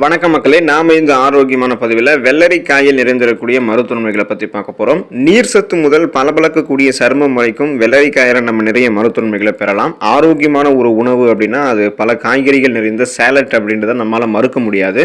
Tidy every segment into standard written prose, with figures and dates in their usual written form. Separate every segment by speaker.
Speaker 1: வணக்கம் மக்களே, நாம இந்த ஆரோக்கியமான பதிவில் வெள்ளரிக்காயில் நிறைந்திருக்கக்கூடிய மருத்துவமைகளை பற்றி பார்க்க போகிறோம். நீர் சத்து முதல் பளபளக்கக்கூடிய சருமம் வரைக்கும் வெள்ளரிக்காயில் நம்ம நிறைய மருத்துவமைகளை பெறலாம். ஆரோக்கியமான ஒரு உணவு அப்படின்னா அது பல காய்கறிகள் நிறைந்த சேலட் அப்படின்றத நம்மளால் மறுக்க முடியாது.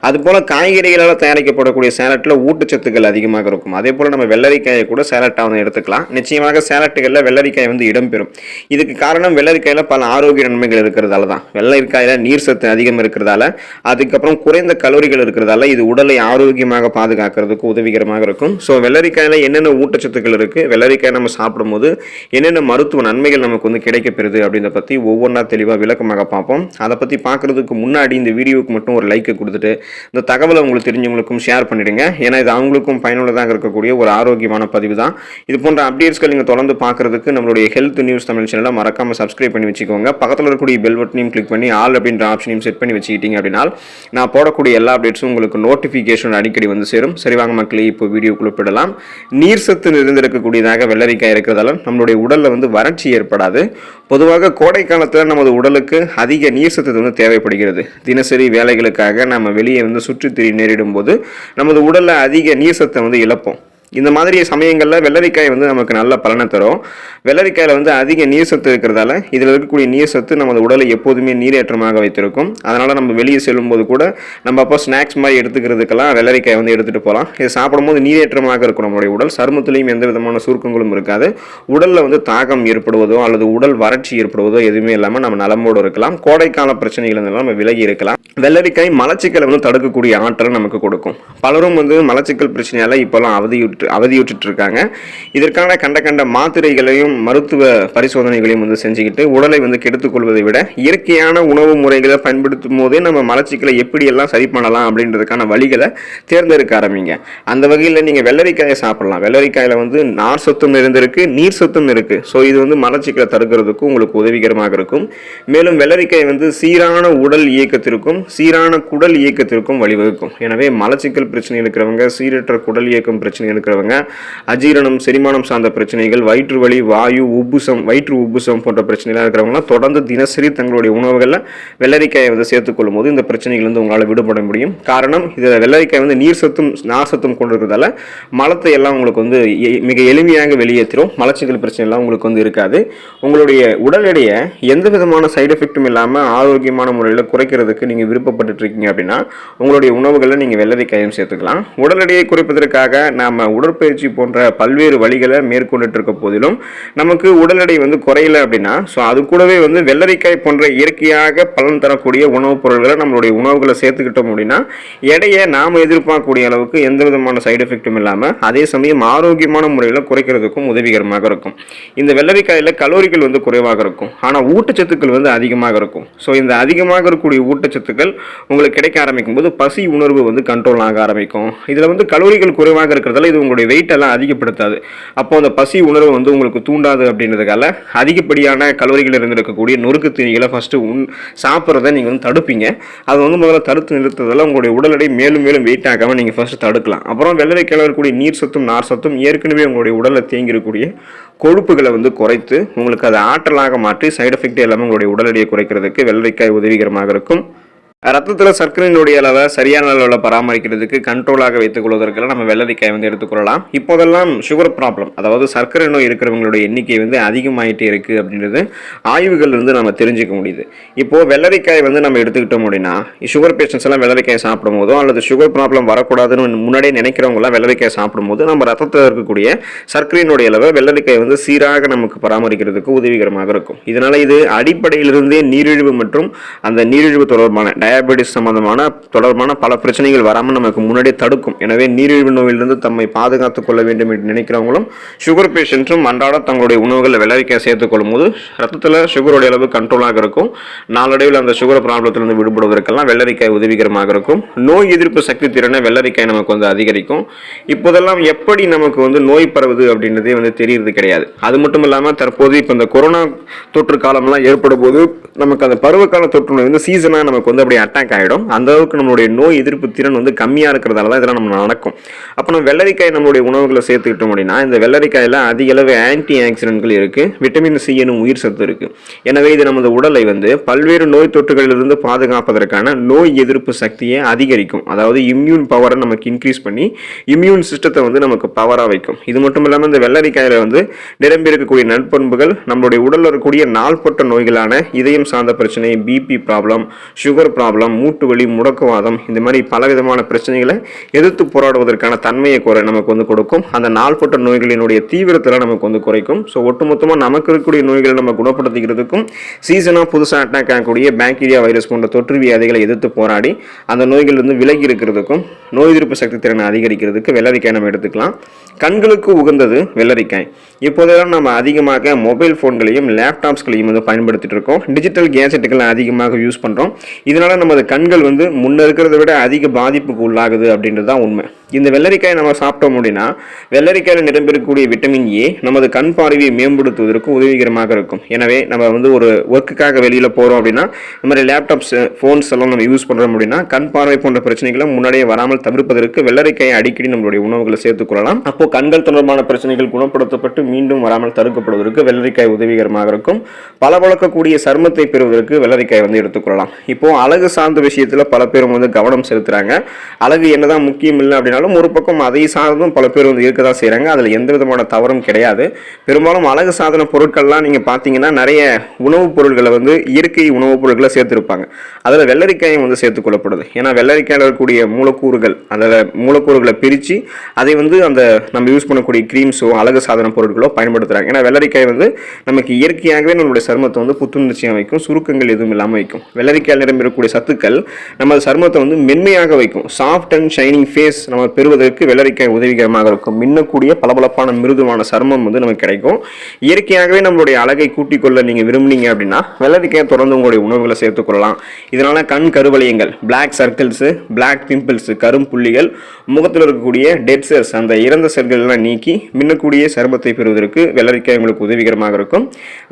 Speaker 1: அதுபோல் காய்கறிகளால் தயாரிக்கப்படக்கூடிய சேலட்டில் ஊட்டச்சத்துக்கள் அதிகமாக இருக்கும். அதே போல் நம்ம வெள்ளரிக்காயை கூட சேலட்டாக வந்து எடுத்துக்கலாம். நிச்சயமாக சேலட்டுகளில் வெள்ளரிக்காய் வந்து இடம்பெறும். இதுக்கு காரணம் வெள்ளரிக்காயில் பல ஆரோக்கிய நன்மைகள் இருக்கிறதால தான். வெள்ளரிக்காயில் நீர் சத்து அதிகம் இருக்கிறதால, அதுக்கப்புறம் குறைந்த கலோரிகள் இருக்கிறதால இது உடலை ஆரோக்கியமாக பாதுகாக்கிறதுக்கு உதவிகரமாக இருக்கும். ஸோ வெள்ளரிக்காயில் என்னென்ன ஊட்டச்சத்துக்கள் இருக்குது, வெள்ளரிக்காய் நம்ம சாப்பிடும்போது என்னென்ன மருத்துவ நன்மைகள் நமக்கு வந்து கிடைக்கப்பெறுது அப்படின்றத பற்றி ஒவ்வொன்றா தெளிவாக விளக்கமாக பார்ப்போம். அதை பற்றி பார்க்குறதுக்கு முன்னாடி இந்த வீடியோவுக்கு மட்டும் ஒரு லைக்கை கொடுத்துட்டு இந்த தகவலை உங்களுக்கு தெரிஞ்சவங்களுக்கும் ஷேர் பண்ணிடுங்க. ஏன்னா இது அவங்களுக்கும் பயனுள்ளதாக இருக்கக்கூடிய ஒரு ஆரோக்கியமான பதிவு தான். இது போன்ற அப்டேட்ஸ்கள் நீங்கள் தொடர்ந்து பார்க்குறதுக்கு நம்மளுடைய ஹெல்த் நியூஸ் தமிழ் சேனலை மறக்காமல் சப்ஸ்கிரைப் பண்ணி வச்சுக்கோங்க. பக்கத்தில் இருக்கக்கூடிய பெல் பட்டனையும் கிளிக் பண்ணி ஆல் அப்படின்ற ஆப்ஷனையும் செட் பண்ணி வச்சுக்கிட்டீங்க அப்படின்னா நான் போடக்கூடிய எல்லா அப்டேட்ஸும் உங்களுக்கு நோட்டிஃபிகேஷன் அடிக்கடி வந்து சேரும். சரி வாங்க மக்களே, இப்போ வீடியோக்குள்ள போடலாம். நீர் சத்து நிறைந்திருக்கக்கூடியதாக வெள்ளரிக்காய் இருக்கிறதால நம்மளுடைய உடலில் வந்து வறட்சி ஏற்படாது. பொதுவாக கோடை காலத்தில் நமது உடலுக்கு அதிக நீர் சத்து வந்து தேவைப்படுகிறது. தினசரி வேலைகளுக்காக நம்ம வெளியே வந்து சுற்றி நேரிடும் போது நமது உடலில் அதிக நீர் சத்தை வந்து இழப்போம். இந்த மாதிரி சமயங்களில் வெள்ளரிக்காய் வந்து நமக்கு நல்ல பலனை தரும். வெள்ளரிக்காயில் வந்து அதிக நீர் சத்து இருக்கிறதால இதில் இருக்கக்கூடிய நீர் சத்து நமது உடலை எப்போதுமே நீரேற்றமாக வைத்திருக்கும். அதனால் நம்ம வெளியே செல்லும்போது கூட நம்ம அப்போ ஸ்நாக்ஸ் மாதிரி எடுத்துக்கிறதுக்கெல்லாம் வெள்ளரிக்காய் வந்து எடுத்துகிட்டு போகலாம். இது சாப்பிடும்போது நீரேற்றமாக இருக்கும் நம்மளுடைய உடல். சருமத்திலையும் எந்த விதமான சுருக்கங்களும் இருக்காது. உடலில் வந்து தாகம் ஏற்படுவதோ அல்லது உடல் வறட்சி ஏற்படுவதோ எதுவுமே இல்லாமல் நம்ம நலமோடு இருக்கலாம். கோடைக்கால பிரச்சனைகள் இருந்தாலும் நம்ம விலகி இருக்கலாம். வெள்ளரிக்காய் மலச்சிக்கலை வந்து தடுக்கக்கூடிய ஆற்றல் நமக்கு கொடுக்கும். பலரும் வந்து மலச்சிக்கல் பிரச்சனையால் இப்போலாம் அவதியுற்று இருக்காங்க. இதற்கான கண்ட மாத்திரைகளையும் மருத்துவ பரிசோதனைகளையும் வந்து செஞ்சுக்கிட்டு உடலை வந்து கெடுத்துக் கொள்வதை விட இயற்கையான உணவு முறைகளை பயன்படுத்தும் போதே நம்ம மலச்சிக்கலை எப்படியெல்லாம் சரி பண்ணலாம் அப்படின்றதுக்கான வழிகளை தேர்ந்தெடுக்க ஆரம்பிங்க. அந்த வகையில் நீங்கள் வெள்ளரிக்காயை சாப்பிடலாம். வெள்ளரிக்காயில் வந்து நார் சத்தும் இருந்திருக்கு, நீர் சத்தும் இருக்கு. ஸோ இது வந்து மலச்சிக்கலை தடுக்கிறதுக்கும் உங்களுக்கு உதவிகரமாக இருக்கும். மேலும் வெள்ளரிக்காய் வந்து சீரான உடல் இயக்கத்திற்கும் சீரான குடல் இயக்கத்திற்கும் வழிவகுக்கும். எனவே மலச்சிக்கல் பிரச்சனை இருக்கிறவங்க, சீரற்ற குடல் இயக்கம் பிரச்சனை இருக்கிறவங்க, அஜீரணம் செரிமானம் சார்ந்த பிரச்சனைகள், வயிற்று வலி, வாயு உப்புசம், வயிற்று உப்புசம் போன்ற பிரச்சனைகள் இருக்கிறவங்களாம் தொடர்ந்து தினசரி தங்களுடைய உணவுகளில் வெள்ளரிக்காயை வந்து சேர்த்துக்கொள்ளும் போது இந்த பிரச்சனைகள் வந்து உங்களால் விடுபட முடியும். காரணம் இதில் வெள்ளரிக்காய் வந்து நீர் சத்தும் நார் சத்தும் கொண்டிருக்கிறதால மலத்தை எல்லாம் உங்களுக்கு வந்து மிக எளிமையாக வெளியேற்றும். மலச்சிக்கல் பிரச்சனை எல்லாம் உங்களுக்கு வந்து இருக்காது. உங்களுடைய உடல் எடையை எந்த விதமான சைடு எஃபெக்டும் இல்லாமல் ஆரோக்கியமான முறையில் குறைக்கிறதுக்கு நீங்கள் விருப்பப்பட்டு இருக்கீங்க அப்படின்னா உங்களுடைய உணவுகளில் நீங்கள் வெள்ளரிக்காயும் சேர்த்துக்கலாம். உடல் எடையை குறைப்பதற்காக நாம் உடற்பயிற்சி போன்ற பல்வேறு வழிகளை மேற்கொண்டுட்டு இருக்க போதிலும் நமக்கு உடல் எடை வந்து குறையல அப்படின்னா ஸோ அது கூடவே வந்து வெள்ளரிக்காய் போன்ற இயற்கையாக பலன் தரக்கூடிய உணவுப் பொருட்களை நம்மளுடைய உணவுகளை சேர்த்துக்கிட்டோம் அப்படின்னா எடையை நாம் எதிர்பார்க்கக்கூடிய அளவுக்கு எந்த விதமான சைடு எஃபெக்டும் இல்லாமல் அதே சமயம் ஆரோக்கியமான முறையில் குறைக்கிறதுக்கும் உதவிகரமாக இருக்கும். இந்த வெள்ளரிக்காயில் கலோரிகள் வந்து குறைவாக இருக்கும், ஆனால் ஊட்டச்சத்துக்கள் வந்து அதிகமாக இருக்கும். ஸோ இந்த அதிகமாக இருக்கக்கூடிய ஊட்டச்சத்துக்கள் உங்களுக்கு கிடைக்க ஆரம்பிக்கும் போது பசி உணர்வு வந்து கண்ட்ரோல் ஆக ஆரம்பிக்கும். இதில் வந்து கலோரிகள் குறைவாக இருக்கிறதால இது உங்களுடைய வெயிட் எல்லாம் அதிகப்படுத்தாது. அப்போ அந்த பசி உணர்வு வந்து உங்களுக்கு தூண்டாது. அப்படின்றதுக்காக அதிகப்படியான கலோரிகள் இருந்திருக்கக்கூடிய நொறுக்கு தீனிகளை ஃபர்ஸ்ட் சாப்பிட்றத நீங்கள் வந்து தடுப்பீங்க. அது வந்து முதல்ல தடுத்து நிறுத்துறதால உங்களுடைய உடல் எடை மேலும் மேலும் வெயிட் ஆகாமல் நீங்கள் ஃபர்ஸ்ட் தடுக்கலாம். அப்புறம் வெள்ளரிக்காயில் இருக்கக்கூடிய நீர் சத்தும் நார் சத்தும் ஏற்கனவே உங்களுடைய உடலில் தேங்கி இருக்கக்கூடிய கொழுப்புகளை வந்து குறைத்து உங்களுக்கு அதை ஆற்றலாக மாற்றி சைடு எஃபெக்ட் எல்லாமே உங்களுடைய உடல் எடையை குறைக்கிறதுக்கு வெள்ளரிக்காய் உதவிகரமாக இருக்கும். ரத்தத்தில் சர்க்கரையினுடைய அளவை சரியான அளவில் பராமரிக்கிறதுக்கு கண்ட்ரோலாக வைத்துக் கொள்வதற்கெல்லாம் நம்ம வெள்ளரிக்காய் வந்து எடுத்துக்கொள்ளலாம். இப்போதெல்லாம் சுகர் ப்ராப்ளம், அதாவது சர்க்கரை நோய் இருக்கிறவங்களுடைய எண்ணிக்கை வந்து அதிகமாகிட்டே இருக்குது அப்படின்றது ஆய்வுகள் வந்து நம்ம தெரிஞ்சுக்க முடியுது. இப்போது வெள்ளரிக்காய் வந்து நம்ம எடுத்துக்கிட்டோம் அப்படின்னா சுகர் பேஷண்ட்ஸ் எல்லாம் வெள்ளரிக்காய் சாப்பிடும் போதும் அல்லது சுகர் ப்ராப்ளம் வரக்கூடாதுன்னு முன்னாடியே நினைக்கிறவங்களாம் வெள்ளரிக்காய் சாப்பிடும்போது நம்ம ரத்தத்தில் இருக்கக்கூடிய சர்க்கரையினுடைய அளவை வெள்ளரிக்காய் வந்து சீராக நமக்கு பராமரிக்கிறதுக்கு உதவிகரமாக இருக்கும். இதனால் இது அடிப்படையிலிருந்தே நீரிழிவு மற்றும் அந்த நீரிழிவு தொடர்பான டயபெட்டிஸ் தொடர்பான பல பிரச்சனைகள் வராமல் நமக்கு முன்னாடியே தடுக்கும். எனவே நீரிழிவு நோயிலிருந்து தம்மை பாதுகாத்துக் கொள்ள வேண்டும் என்று நினைக்கிறவங்களும் சுகர் பேஷண்ட்டும் அன்றாட தங்களுடைய உணவுகளில் வெள்ளரிக்காய் சேர்த்துக் கொள்ளும் போது ரத்தத்தில் சுகருடைய அளவு கண்ட்ரோலாக இருக்கும். நாளடைவில் அந்த சுகர் ப்ராப்ளத்திலிருந்து விடுபடுவதற்கெல்லாம் வெள்ளரிக்காய் உதவிகரமாக இருக்கும். நோய் எதிர்ப்பு சக்தி திறனை வெள்ளரிக்காய் நமக்கு வந்து அதிகரிக்கும். இப்போதெல்லாம் எப்படி நமக்கு வந்து நோய் பரவுது அப்படின்றதே வந்து தெரியறது கிடையாது. அது மட்டும் இல்லாமல் தற்போது இப்போ இந்த கொரோனா தொற்று காலம்லாம் ஏற்படும் போது நமக்கு அந்த பருவகால தொற்று நோய் வந்து சீசனாக நமக்கு வந்து அப்படி அட்டாக் ஆகிடும். அந்த அளவுக்கு நம்மளுடைய நோய் எதிர்ப்பு திறன் வந்து கம்மியாக இருக்கிறதால தான் இதெல்லாம் நம்ம நடக்கும். அப்போ நம்ம வெள்ளரிக்காய் நம்மளுடைய உணவுகளை சேர்த்துக்கிட்டோம் அப்படின்னா இந்த வெள்ளரிக்காயில் அதிக அளவு ஆன்டி ஆக்சிடென்ட்கள் இருக்குது, விட்டமின் சி எனும் உயிர் சத்து இருக்குது. எனவே இது நமது உடலை வந்து பல்வேறு நோய் தொற்றுகளிலிருந்து பாதுகாப்பதற்கான நோய் எதிர்ப்பு சக்தியை அதிகரிக்கும். அதாவது இம்யூன் பவரை நமக்கு இன்க்ரீஸ் பண்ணி இம்யூன் சிஸ்டத்தை வந்து நமக்கு பவராக வைக்கும். இது மட்டும் இல்லாமல் இந்த வெள்ளரிக்காயில் வந்து நிரம்பி இருக்கக்கூடிய நற்பண்புகள் நம்மளுடைய உடலில் இருக்கக்கூடிய நாள்பட்ட நோய்களான இதயம் சார்ந்த பிரச்சனை, பிபி ப்ராப்ளம், சுகர் ப்ராப்ளம், மூட்டு வலி, முடக்குவாதம், இந்த மாதிரி பலவிதமான பிரச்சனைகளை எதிர்த்து போராடுவதற்கான தன்மையை நமக்கு வந்து கொடுக்கும். அந்த நாள்பட்ட நோய்களினுடைய தீவிரத்தில் நமக்கு வந்து குறைக்கும். ஸோ ஒட்டுமொத்தமாக நமக்கு இருக்கக்கூடிய நோய்களை நம்ம குணப்படுத்திக்கிறதுக்கும் சீசனாக புதுசாக அட்டாக் ஆகக்கூடிய பாக்டீரியா, வைரஸ் போன்ற தொற்று வியாதிகளை எதிர்த்து போராடி அந்த நோய்கள் வந்து விலகி இருக்கிறதுக்கும் நோய் எதிர்ப்பு சக்தி திறனை அதிகரிக்கிறதுக்கு வெள்ளரிக்காய் நம்ம எடுத்துக்கலாம். கண்களுக்கு உகந்தது வெள்ளரிக்காய். இப்போதெல்லாம் நம்ம அதிகமாக மொபைல் ஃபோன்களையும் லேப்டாப்ஸ்களையும் வந்து பயன்படுத்திட்டு இருக்கோம். டிஜிட்டல் கேஜெட்டுகளை அதிகமாக யூஸ் பண்ணுறோம். இதனால நமது கண்கள் வந்து முன்ன இருக்கிறத விட அதிக பாதிப்புக்கு உள்ளாகுது அப்படின்றது தான் உண்மை. இந்த வெள்ளரிக்காயை நம்ம சாப்பிட்டோம் அப்படின்னா வெள்ளரிக்காயில் நிரம்பிருக்கக்கூடிய விட்டமின் ஏ நமது கண் பார்வையை மேம்படுத்துவதற்கு உதவிகரமாக இருக்கும். எனவே நம்ம வந்து ஒரு ஒர்க்குக்காக வெளியில் போகிறோம் அப்படின்னா இந்த மாதிரி லேப்டாப்ஸ், ஃபோன்ஸ் எல்லாம் நம்ம யூஸ் பண்ணுறோம் அப்படின்னா கண் பார்வை போன்ற பிரச்சனைகளை முன்னாடியே வராமல் தவிர்ப்பதற்கு வெள்ளரிக்காயை அடிக்கடி நம்மளுடைய உணவுகளை சேர்த்துக்கொள்ளலாம். அப்போ கண்கள் தொடர்பான பிரச்சனைகள் குணப்படுத்தப்பட்டு மீண்டும் வராமல் தடுக்கப்படுவதற்கு வெள்ளரிக்காய் உதவிகரமாக இருக்கும். பளபளக்கக்கூடிய சருமத்தை பெறுவதற்கு வெள்ளரிக்காய் வந்து எடுத்துக்கொள்ளலாம். இப்போ அழகு சார்ந்த விஷயத்தில் பல பேர் வந்து கவனம் செலுத்துறாங்க. அழகு என்னதான் முக்கியம் இல்லை அப்படின்னாலும் ஒரு பக்கம் அதை சார்ந்தும் பல பேர் வந்து இருக்கதான் செய்கிறாங்க. அதில் எந்த விதமான தவறும் கிடையாது. பெரும்பாலும் அழகு சாதன பொருட்கள்லாம் நீங்கள் பார்த்தீங்கன்னா நிறைய உணவுப் பொருட்களை வந்து இயற்கை உணவுப் பொருட்களை சேர்த்துருப்பாங்க. அதில் வெள்ளரிக்காயும் வந்து சேர்த்துக்கொள்ளப்படுது. ஏன்னா வெள்ளரிக்காயில் இருக்கக்கூடிய மூலக்கூறுகள், அதில் மூலக்கூறுகளை பிரித்து அதை வந்து அந்த நம்ம யூஸ் பண்ணக்கூடிய க்ரீம்ஸோ அழகு சாதன பொருட்களோ பயன்படுத்துகிறாங்க. ஏன்னா வெள்ளரிக்காய் வந்து நமக்கு இயற்கையாகவே நம்மளுடைய சருமத்தை வந்து புத்துணர்ச்சியாக வைக்கும், சுருக்கங்கள் எதுவும் இல்லாமல் வைக்கும். வெள்ளரிக்காயில் நிரம்பியிருக்கக்கூடிய சத்துக்கள் நம்ம சருமத்தை வந்து மென்மையாக வைக்கும். சாஃப்ட் அண்ட் ஷைனிங் ஃபேஸ் நம்ம பெறுவதற்கு வெள்ளரிக்காய் உதவிகரமாக இருக்கும். மின்னக்கூடிய பளபளப்பான மிருதுவான சருமம் வந்து நமக்கு கிடைக்கும். இயற்கையாகவே நம்மளுடைய அழகை கூட்டிக் கொள்ள நீங்கள் விரும்புனீங்க அப்படின்னா வெள்ளரிக்காயை தொடர்ந்து உங்களுடைய உணவுகளை சேர்த்துக்கொள்ளலாம். இதனால கண் கருவளையங்கள், பிளாக் சர்க்கிள்ஸ், பிளாக் பிம்பிள்ஸ், கரும்புள்ளிகள், முகத்தில் இருக்கக்கூடிய டெட் செல்ஸ், அந்த இறந்த செல்கள் எல்லாம் நீக்கி மின்னக்கூடிய சருமத்தை பெறுவதற்கு வெள்ளரிக்காய் உங்களுக்கு உதவிகரமாக இருக்கும்.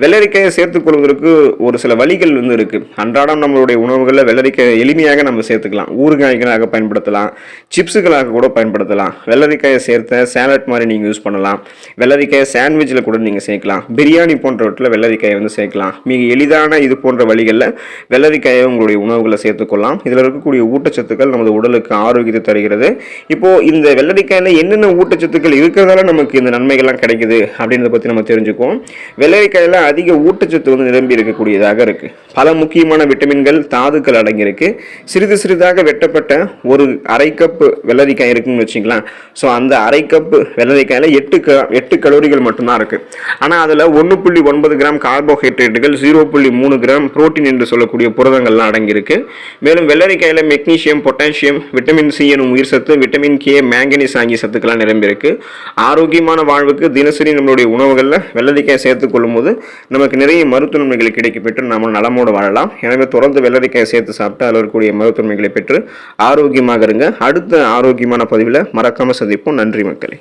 Speaker 1: வெள்ளரிக்காயை சேர்த்துக் கொள்வதற்கு ஒரு சில வழிகள் வந்து இருக்கு. அன்றாடம் நம்மளுடைய உணவுகளில் வெள்ளரிக்காயை எளிமையாக நம்ம சேர்த்துக்கலாம். ஊறுகாய்களாக பயன்படுத்தலாம், சிப்ஸுகளாக கூட பயன்படுத்தலாம். வெள்ளரிக்காயை சேர்த்த சேலட் மாதிரி நீங்கள் யூஸ் பண்ணலாம். வெள்ளரிக்காயை சாண்ட்விச்சில் கூட நீங்கள் சேர்க்கலாம். பிரியாணி போன்றவற்றில் வெள்ளரிக்காயை வந்து சேர்க்கலாம். மிக எளிதான இது போன்ற வழிகளில் வெள்ளரிக்காயை உங்களுடைய உணவுகளை சேர்த்துக்கொள்ளலாம். இதில் இருக்கக்கூடிய ஊட்டச்சத்துக்கள் நமது உடலுக்கு ஆரோக்கியத்தை தருகிறது. இப்போ இந்த வெள்ளரிக்காயில் என்னென்ன ஊட்டச்சத்துக்கள் இருக்கிறதால நமக்கு இந்த நன்மைகள்லாம் கிடைக்குது அப்படின்றத பற்றி நம்ம தெரிஞ்சுக்குவோம். வெள்ளரிக்காயில் அதிக ஊட்டச்சத்து வந்து நிரம்பி இருக்கக்கூடியதாக இருக்கு. பல முக்கியமான விட்டமின்கள், தாதுக்கள் அடங்கியிருக்கு. சிறிது சிறிதாக வெட்டப்பட்ட ஒரு அரை கப் வெள்ளரிக்காய் இருக்குன்னு வச்சுக்கலாம். ஸோ அந்த அரை கப் வெள்ளரிக்காயில் 8 கலோரிகள் மட்டும்தான் இருக்கு. ஆனால் அதில் 1.9 கிராம் கார்போஹைட்ரேட்டுகள், 0.3 கிராம் புரோட்டீன் என்று சொல்லக்கூடிய புரதங்கள்லாம் அடங்கியிருக்கு. மேலும் வெள்ளரிக்காயில் மெக்னீசியம், பொட்டாசியம், விட்டமின் சி எனும் உயிர் சத்து, விட்டமின் கே, மேங்கனீஸ் ஆகிய சத்துக்கள்லாம் நிரம்பியிருக்கு. ஆரோக்கியமான வாழ்வுக்கு தினசரி நம்மளுடைய உணவுகளில் வெள்ளரிக்காய் சேர்த்துக் கொள்ளும் போது நமக்கு நிறைய மருத்துவ நன்மைகள் கிடைக்கப்பெற்று நம்ம நலமோடு வாழலாம். எனவே தொடர்ந்து வெள்ளரிக்காய் சேர்த்து சாப்பிட்டு அதில் இருக்கக்கூடிய மருத்துவ நன்மைகளை பெற்று ஆரோக்கியமாக இருங்க. அடுத்த ஆரோக்கியமான பதிவில் மறக்காம சந்திப்போம். நன்றி மக்களே.